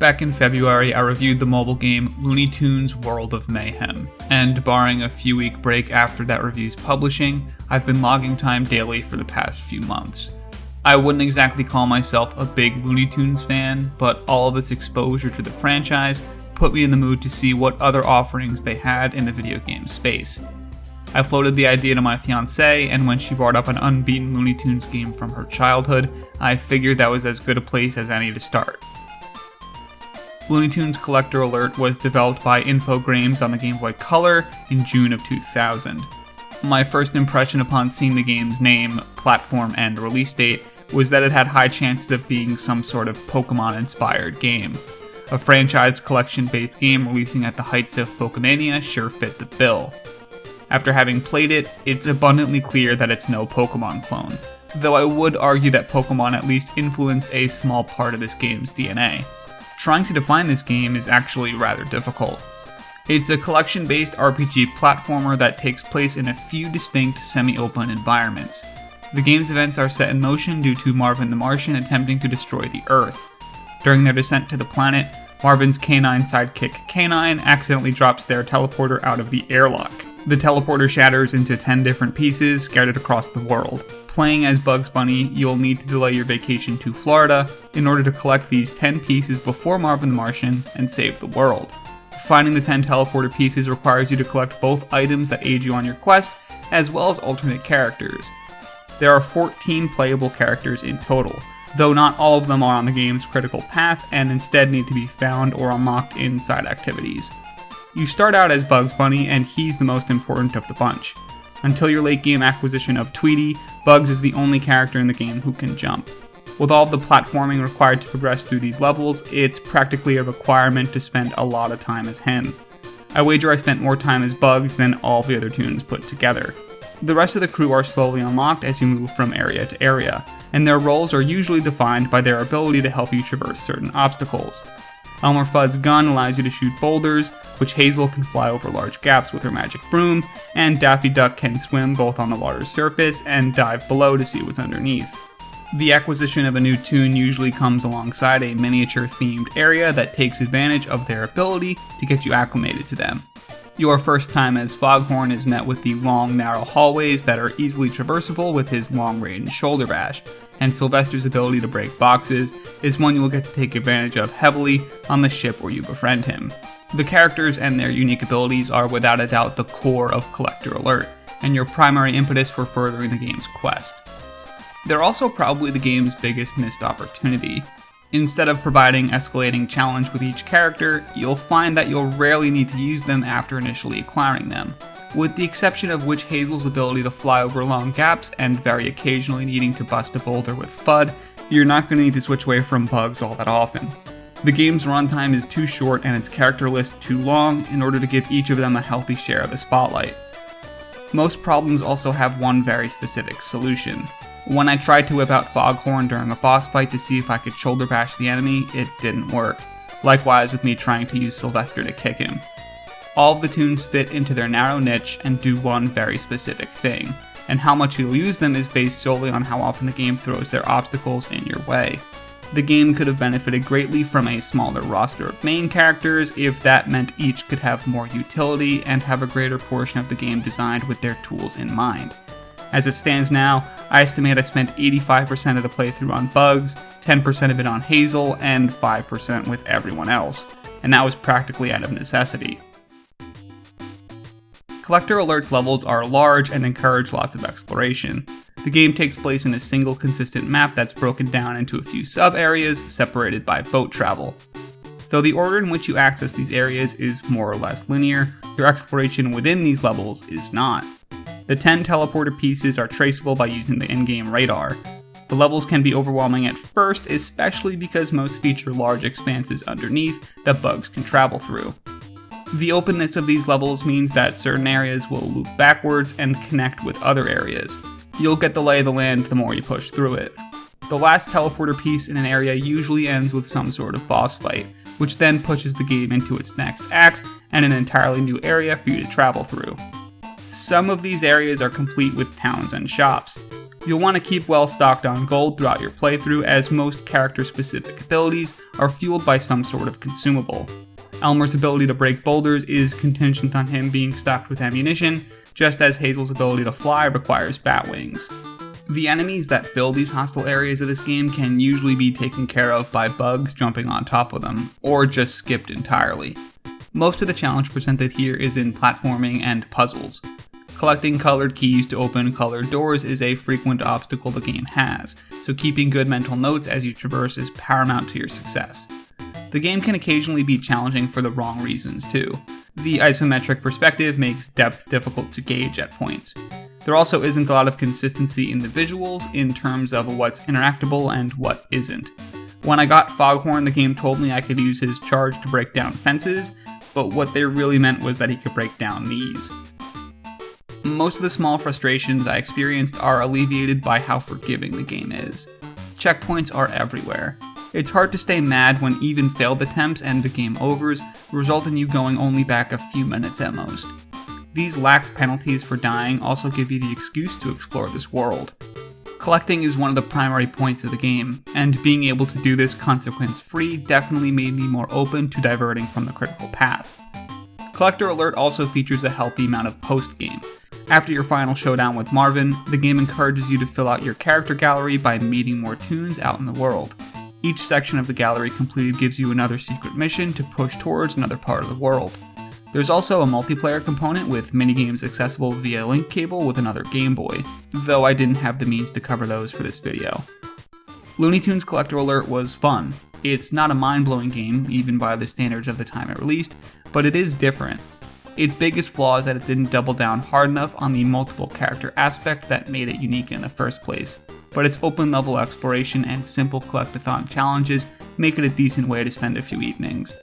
Back in February, I reviewed the mobile game Looney Tunes World of Mayhem, and barring a few week break after that review's publishing, I've been logging time daily for the past few months. I wouldn't exactly call myself a big Looney Tunes fan, but all of its exposure to the franchise put me in the mood to see what other offerings they had in the video game space. I floated the idea to my fiancée, and when she brought up an unbeaten Looney Tunes game from her childhood, I figured that was as good a place as any to start. Looney Tunes Collector Alert was developed by Infogrames on the Gameboy Color in June of 2000. My first impression upon seeing the game's name, platform, and release date was that it had high chances of being some sort of Pokemon-inspired game. A franchise collection-based game releasing at the heights of Pokemania sure fit the bill. After having played it, it's abundantly clear that it's no Pokemon clone, though I would argue that Pokemon at least influenced a small part of this game's DNA. Trying to define this game is actually rather difficult. It's a collection-based RPG platformer that takes place in a few distinct semi-open environments. The game's events are set in motion due to Marvin the Martian attempting to destroy the Earth. During their descent to the planet, Marvin's canine sidekick Canine accidentally drops their teleporter out of the airlock. The teleporter shatters into 10 different pieces scattered across the world. Playing as Bugs Bunny, you'll need to delay your vacation to Florida in order to collect these 10 pieces before Marvin the Martian and save the world. Finding the 10 teleporter pieces requires you to collect both items that aid you on your quest, as well as alternate characters. There are 14 playable characters in total, though not all of them are on the game's critical path and instead need to be found or unlocked in side activities. You start out as Bugs Bunny, and he's the most important of the bunch. Until your late game acquisition of Tweety, Bugs is the only character in the game who can jump. With all of the platforming required to progress through these levels, it's practically a requirement to spend a lot of time as him. I wager I spent more time as Bugs than all the other tunes put together. The rest of the crew are slowly unlocked as you move from area to area, and their roles are usually defined by their ability to help you traverse certain obstacles. Elmer Fudd's gun allows you to shoot boulders, which Hazel can fly over large gaps with her magic broom, and Daffy Duck can swim both on the water's surface and dive below to see what's underneath. The acquisition of a new tune usually comes alongside a miniature-themed area that takes advantage of their ability to get you acclimated to them. Your first time as Foghorn is met with the long, narrow hallways that are easily traversable with his long-range shoulder bash, and Sylvester's ability to break boxes is one you will get to take advantage of heavily on the ship where you befriend him. The characters and their unique abilities are without a doubt the core of Collector Alert, and your primary impetus for furthering the game's quest. They're also probably the game's biggest missed opportunity. Instead of providing escalating challenge with each character, you'll find that you'll rarely need to use them after initially acquiring them. With the exception of Witch Hazel's ability to fly over long gaps and very occasionally needing to bust a boulder with Fudd, you're not going to need to switch away from Bugs all that often. The game's runtime is too short and its character list too long in order to give each of them a healthy share of the spotlight. Most problems also have one very specific solution. When I tried to whip out Foghorn during a boss fight to see if I could shoulder bash the enemy, it didn't work. Likewise with me trying to use Sylvester to kick him. All of the tunes fit into their narrow niche and do one very specific thing, and how much you'll use them is based solely on how often the game throws their obstacles in your way. The game could have benefited greatly from a smaller roster of main characters if that meant each could have more utility and have a greater portion of the game designed with their tools in mind. As it stands now, I estimate I spent 85% of the playthrough on Bugs, 10% of it on Hazel, and 5% with everyone else, and that was practically out of necessity. Collector Alert's levels are large and encourage lots of exploration. The game takes place in a single consistent map that's broken down into a few sub-areas separated by boat travel. Though the order in which you access these areas is more or less linear, your exploration within these levels is not. The 10 teleporter pieces are traceable by using the in-game radar. The levels can be overwhelming at first, especially because most feature large expanses underneath that Bugs can travel through. The openness of these levels means that certain areas will loop backwards and connect with other areas. You'll get the lay of the land the more you push through it. The last teleporter piece in an area usually ends with some sort of boss fight, which then pushes the game into its next act and an entirely new area for you to travel through. Some of these areas are complete with towns and shops. You'll want to keep well stocked on gold throughout your playthrough, as most character-specific abilities are fueled by some sort of consumable. Elmer's ability to break boulders is contingent on him being stocked with ammunition, just as Hazel's ability to fly requires bat wings. The enemies that fill these hostile areas of this game can usually be taken care of by bugs jumping on top of them, or just skipped entirely. Most of the challenge presented here is in platforming and puzzles. Collecting colored keys to open colored doors is a frequent obstacle the game has, so keeping good mental notes as you traverse is paramount to your success. The game can occasionally be challenging for the wrong reasons too. The isometric perspective makes depth difficult to gauge at points. There also isn't a lot of consistency in the visuals in terms of what's interactable and what isn't. When I got Foghorn, the game told me I could use his charge to break down fences, but what they really meant was that he could break down these. Most of the small frustrations I experienced are alleviated by how forgiving the game is. Checkpoints are everywhere. It's hard to stay mad when even failed attempts and the game overs result in you going only back a few minutes at most. These lax penalties for dying also give you the excuse to explore this world. Collecting is one of the primary points of the game, and being able to do this consequence-free definitely made me more open to diverting from the critical path. Collector Alert also features a healthy amount of post-game. After your final showdown with Marvin, the game encourages you to fill out your character gallery by meeting more tunes out in the world. Each section of the gallery completed gives you another secret mission to push towards another part of the world. There's also a multiplayer component with minigames accessible via link cable with another Gameboy, though I didn't have the means to cover those for this video. Looney Tunes Collector Alert was fun. It's not a mind-blowing game, even by the standards of the time it released, but it is different. Its biggest flaw is that it didn't double down hard enough on the multiple character aspect that made it unique in the first place, but its open level exploration and simple collectathon challenges make it a decent way to spend a few evenings.